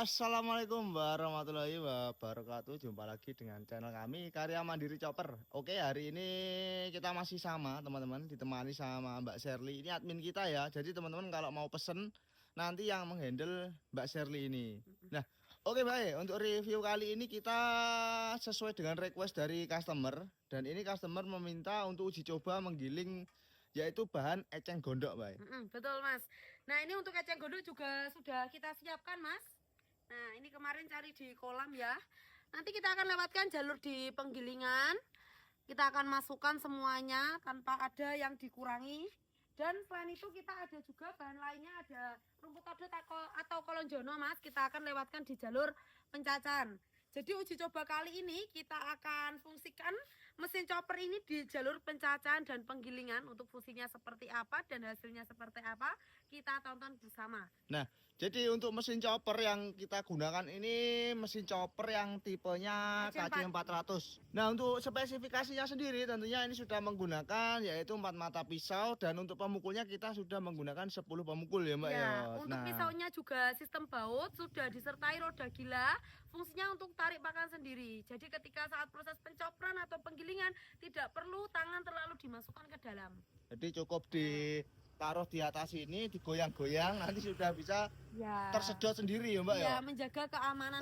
Assalamualaikum warahmatullahi wabarakatuh. Jumpa lagi dengan channel kami Karya Mandiri Chopper. Oke, hari ini kita masih sama teman-teman, ditemani sama Mbak Sherly. Ini admin kita ya. Jadi teman-teman kalau mau pesen nanti yang menghandle Mbak Sherly ini. Nah, oke baik. Untuk review kali ini kita sesuai dengan request dari customer. Dan ini customer meminta untuk uji coba menggiling yaitu bahan eceng gondok, baik. Betul Mas. Nah ini untuk eceng gondok juga sudah kita siapkan Mas. Nah ini kemarin cari di kolam ya. Nanti kita akan lewatkan jalur di penggilingan. Kita akan masukkan semuanya tanpa ada yang dikurangi. Dan selain itu kita ada juga bahan lainnya, ada rumput odot atau kolonjono Mas. Kita akan lewatkan di jalur pencacan. Jadi uji coba kali ini kita akan fungsikan mesin chopper ini di jalur pencacahan dan penggilingan. Untuk fungsinya seperti apa dan hasilnya seperti apa, kita tonton bersama. Nah, jadi untuk mesin chopper yang kita gunakan ini mesin chopper yang tipenya KC400. Nah, untuk spesifikasinya sendiri tentunya ini sudah menggunakan yaitu 4 mata pisau, dan untuk pemukulnya kita sudah menggunakan 10 pemukul ya Mbak ya. Untuk pisaunya juga sistem baut, sudah disertai roda gila. Fungsinya untuk tarik pakan sendiri. Jadi ketika saat proses pencopran atau penggilingan tidak perlu tangan terlalu dimasukkan ke dalam. Jadi cukup ditaruh di atas ini, digoyang-goyang, nanti sudah bisa tersedot sendiri ya Mbak ya. Menjaga keamanan.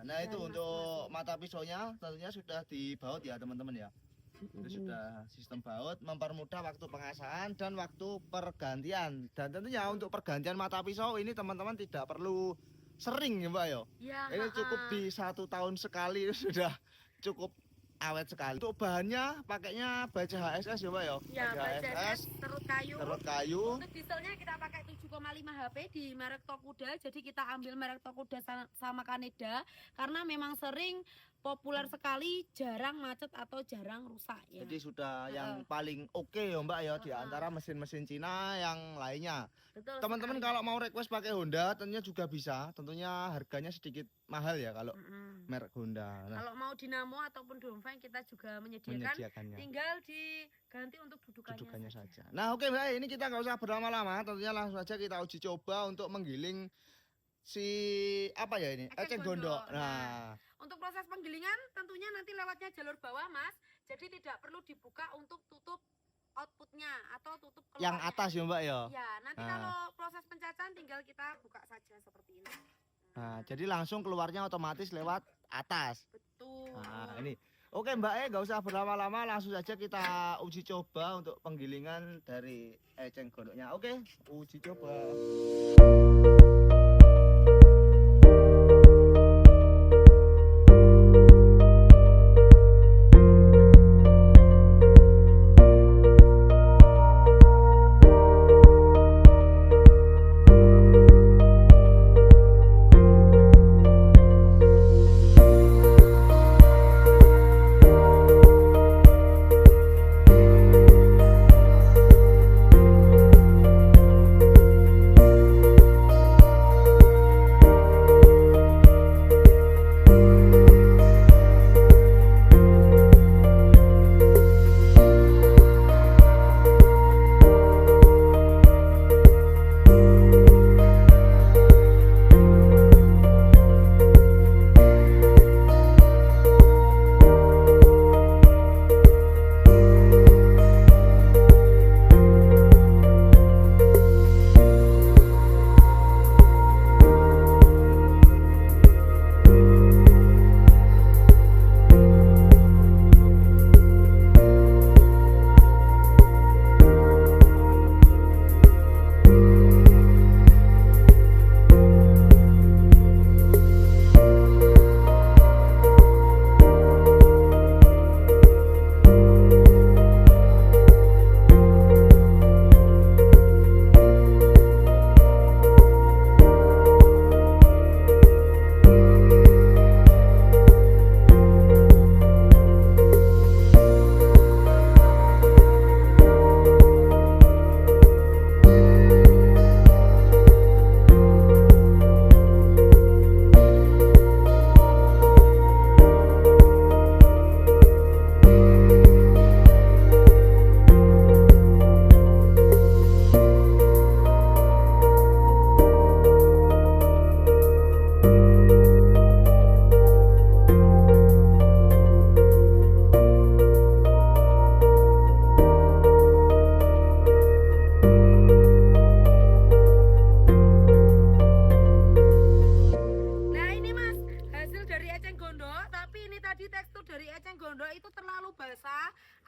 Nah itu untuk mata pisaunya tentunya sudah dibaut ya teman-teman ya. Itu sudah sistem baut, mempermudah waktu pengasahan dan waktu pergantian. Dan tentunya untuk pergantian mata pisau ini teman-teman tidak perlu sering ya Mbak ya. Ini cukup di 1 tahun sekali sudah cukup awet sekali. Untuk bahannya pakainya baja HSS ya Mbak ya. Baja HSS serut kayu. Untuk dieselnya kita pakai 7,5 HP di merek Tokuda. Jadi kita ambil merek Tokuda sama Kaneda karena memang sering populer sekali, jarang macet atau jarang rusak ya. Jadi sudah yang paling oke ya Mbak ya di antara mesin-mesin Cina yang lainnya. Teman-teman kalau mau request pakai Honda tentunya juga bisa. Tentunya harganya sedikit mahal ya kalau merek Honda. Nah, kalau mau dinamo ataupun Dongfeng kita juga menyediakannya. Tinggal diganti untuk dudukannya saja. Nah oke Mbak, ini kita nggak usah berlama-lama. Tentunya langsung saja kita uji coba untuk menggiling eceng gondok. Nah, untuk proses penggilingan tentunya nanti lewatnya jalur bawah Mas. Jadi tidak perlu dibuka untuk tutup outputnya atau tutup keluarnya. Yang atas ya Mbak ya. Ya, nanti kalau proses pencacahan tinggal kita buka saja seperti ini. Nah, jadi langsung keluarnya otomatis lewat atas. Betul. Nah, ini. Oke Mbak, nggak usah berlama-lama, langsung saja kita uji coba untuk penggilingan dari eceng gondoknya. Oke, uji coba.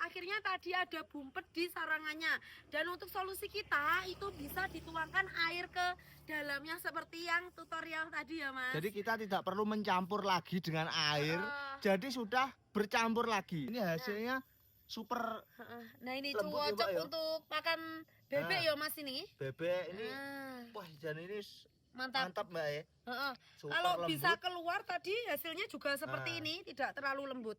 akhirnya tadi ada bumpet di sarangannya. Dan untuk solusi kita itu bisa dituangkan air ke dalamnya seperti yang tutorial tadi ya Mas. Jadi kita tidak perlu mencampur lagi dengan air, jadi sudah bercampur lagi. Ini hasilnya super Nah ini lembut ya, cocok Mbak, ya. untuk pakan bebek ya Mas ini. Bebek ini, Nah, wah dan ini mantap. mantap Mbak ya. Super Kalau lembut. bisa keluar tadi hasilnya juga seperti Nah. ini, tidak terlalu lembut.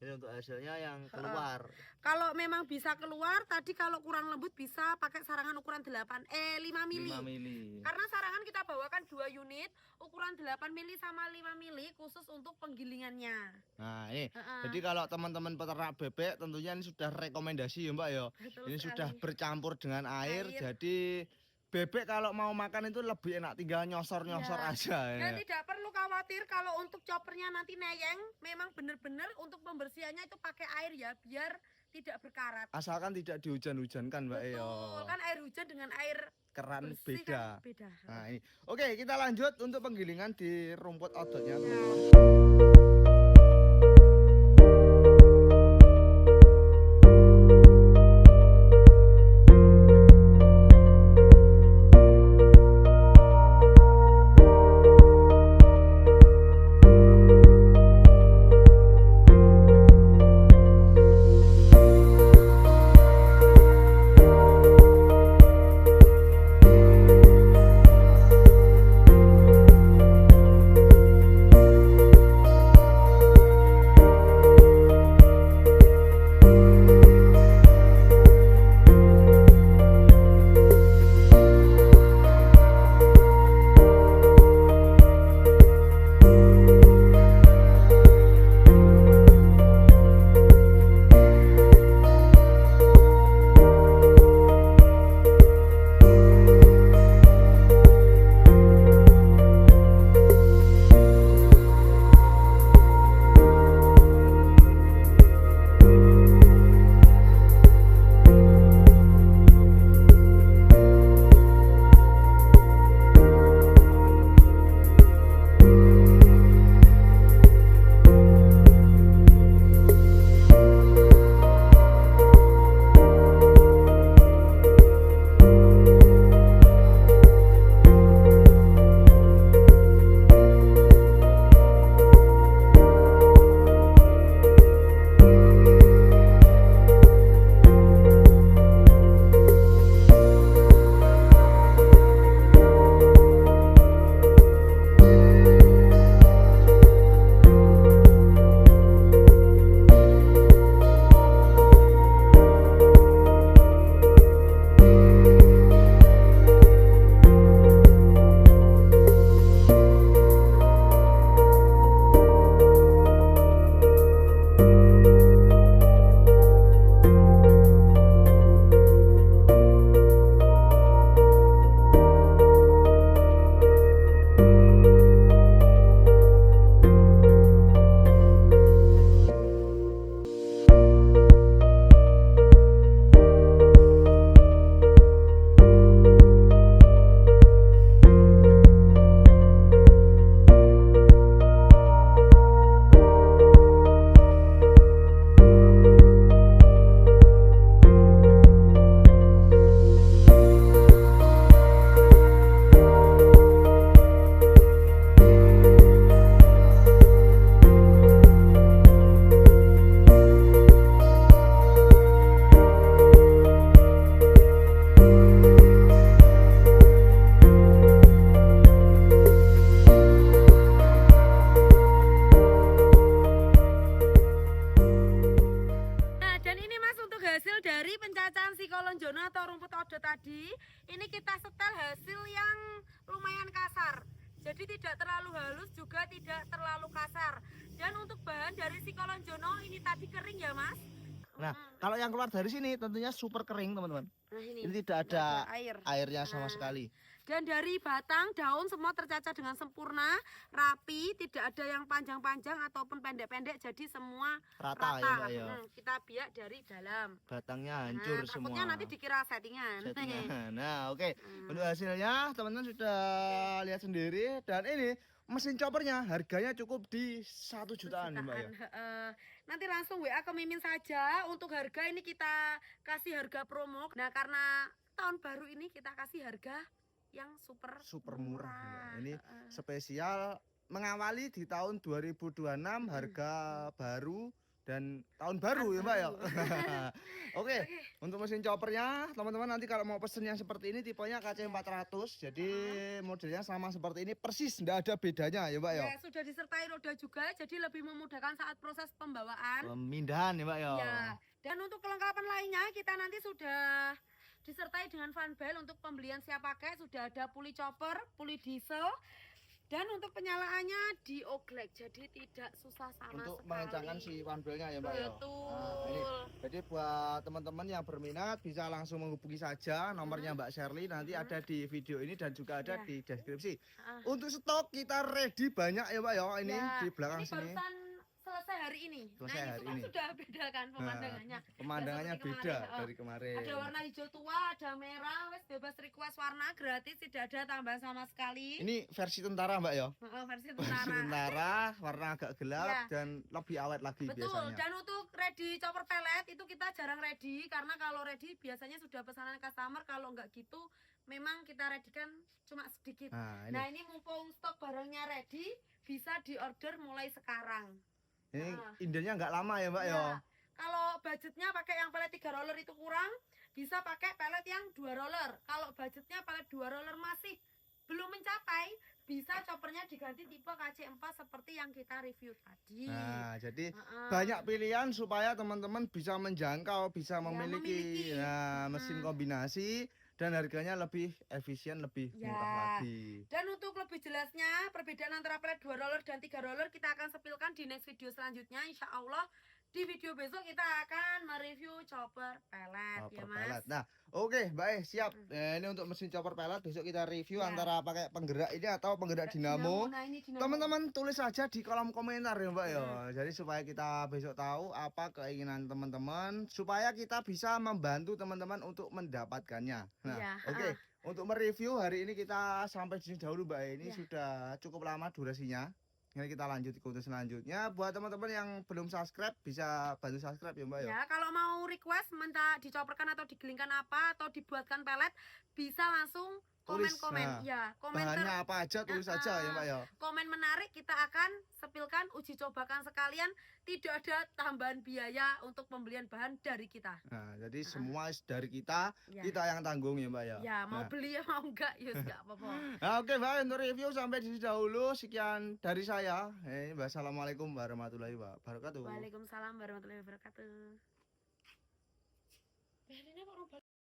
Ini untuk hasilnya yang keluar. Kalau memang bisa keluar, tadi kalau kurang lembut bisa pakai sarangan ukuran 5 mili. 5 mili. Karena sarangan kita bawakan 2 unit, ukuran 8 mili sama 5 mili khusus untuk penggilingannya. Nah ini, jadi kalau teman-teman peternak bebek tentunya ini sudah rekomendasi ya Mbak ya. Betul Ini sekali. sudah bercampur dengan air, jadi bebek kalau mau makan itu lebih enak, tinggal nyosor-nyosor Ya. aja Dan ya. tidak perlu khawatir kalau untuk choppernya nanti neyeng, memang benar-benar untuk pembersihannya itu pakai air ya, biar tidak berkarat. Asalkan tidak dihujan-hujankan Mbak ya. Betul, kan air hujan dengan air Keran bersih beda. kan beda. Nah ini, oke kita lanjut untuk penggilingan di rumput odotnya Ya. teman-teman. tadi ini kita setel hasil yang lumayan kasar, jadi tidak terlalu halus juga tidak terlalu kasar. Dan untuk bahan dari si kolonjono ini tadi kering ya mas. Nah kalau yang keluar dari sini tentunya super kering teman-teman. Nah, ini tidak ada air. airnya sama Nah. sekali. Dan dari batang daun semua tercacah dengan sempurna, rapi, tidak ada yang panjang-panjang ataupun pendek-pendek, jadi semua Rata, ya Mbak ya. Kita biak dari dalam. Batangnya hancur semua. Takutnya nanti dikira settingan. Nah oke, untuk hasilnya teman-teman sudah lihat sendiri. Dan ini mesin choppernya harganya cukup di 1 jutaan nih Mbak ya. Heeh. Nanti langsung WA ke Mimin saja. Untuk harga ini kita kasih harga promo. Nah, karena tahun baru ini kita kasih harga yang super Super murah Mbak. Ini Heeh. spesial mengawali di tahun 2026 harga baru dan tahun baru ya Mbak ya. Oke, Oke. untuk mesin choppernya teman-teman nanti kalau mau pesen yang seperti ini tipenya KC400. Jadi modelnya sama seperti ini persis, enggak ada bedanya ya Mbak ya. Ya, sudah disertai roda juga, jadi lebih memudahkan saat proses pembawaan. Pemindahan ya Mbak ya. Ya, dan untuk kelengkapan lainnya kita nanti sudah disertai dengan fan belt untuk pembelian siap pakai, sudah ada puli chopper, puli diesel, dan untuk penyalaannya dioglek, jadi tidak susah sama Untuk sekali. mengencangkan si panbelnya ya Mbak ya. Betul. Nah, ini. Jadi buat teman-teman yang berminat bisa langsung menghubungi saja nomornya Mbak Sherly nanti ada di video ini dan juga ada Ya. di deskripsi. Ah. Untuk stok kita ready banyak ya Mbak ya ini Ya, di belakang ini sini. barusan selesai hari ini. Selesai nah, hari itu kan ini. sudah beda kan pemandangannya. Pemandangannya Nggak seperti beda kemarin. dari kemarin. Ada warna hijau tua, ada merah, wes bebas request warna gratis, tidak ada tambahan sama sekali. Ini versi tentara Mbak ya. Versi Versi tentara. tentara warna agak gelap Ya. dan lebih awet lagi Betul, biasanya. dan untuk ready chopper pellet itu kita jarang ready karena kalau ready biasanya sudah pesanan customer, kalau nggak gitu memang kita ready kan cuma sedikit. Nah, ini mumpung stok barangnya ready bisa diorder mulai sekarang. ini indennya nggak lama ya Mbak ya. Kalau budgetnya pakai yang pelet 3 roller itu kurang, bisa pakai pelet yang 2 roller. Kalau budgetnya pelet 2 roller masih belum mencapai, bisa choppernya diganti tipe KC4 seperti yang kita review tadi. Nah, jadi banyak pilihan supaya teman-teman bisa menjangkau, bisa memiliki mesin kombinasi dan harganya lebih efisien, lebih murah lagi. Dan untuk lebih jelasnya, perbedaan antara pelet 2 roller dan 3 roller kita akan sepilkan di next video selanjutnya. Insya Allah di video besok kita akan mereview chopper pellet ya Mas. Pellet. Nah, oke, baik, siap. Ini untuk mesin chopper pellet besok kita review antara pakai penggerak ini atau penggerak dinamo. Nah, ini dinamo. Teman-teman tulis saja di kolom komentar ya Mbak ya. Jadi supaya kita besok tahu apa keinginan teman-teman supaya kita bisa membantu teman-teman untuk mendapatkannya. Nah, oke. Untuk mereview hari ini kita sampai di sini dahulu Mbak. Ini sudah cukup lama durasinya. Ini kita lanjut ke konten selanjutnya. Buat teman-teman yang belum subscribe bisa bantu subscribe ya Mbak ya. Ya, kalau mau request minta dicoperkan atau digelingkan apa atau dibuatkan pelet bisa langsung komen-komen. Bahannya apa aja tulis saja ya Mbak ya. Komen menarik kita akan sepilkan, uji cobakan sekalian, tidak ada tambahan biaya untuk pembelian bahan dari kita. Nah, jadi semua dari kita yang tanggung ya Mbak ya. Ya, mau beli ya mau enggak ya enggak apa-apa. Nah, oke Mbak, untuk review sampai di sini dahulu. Sekian dari saya. Wassalamualaikum warahmatullahi wabarakatuh. Waalaikumsalam warahmatullahi wabarakatuh.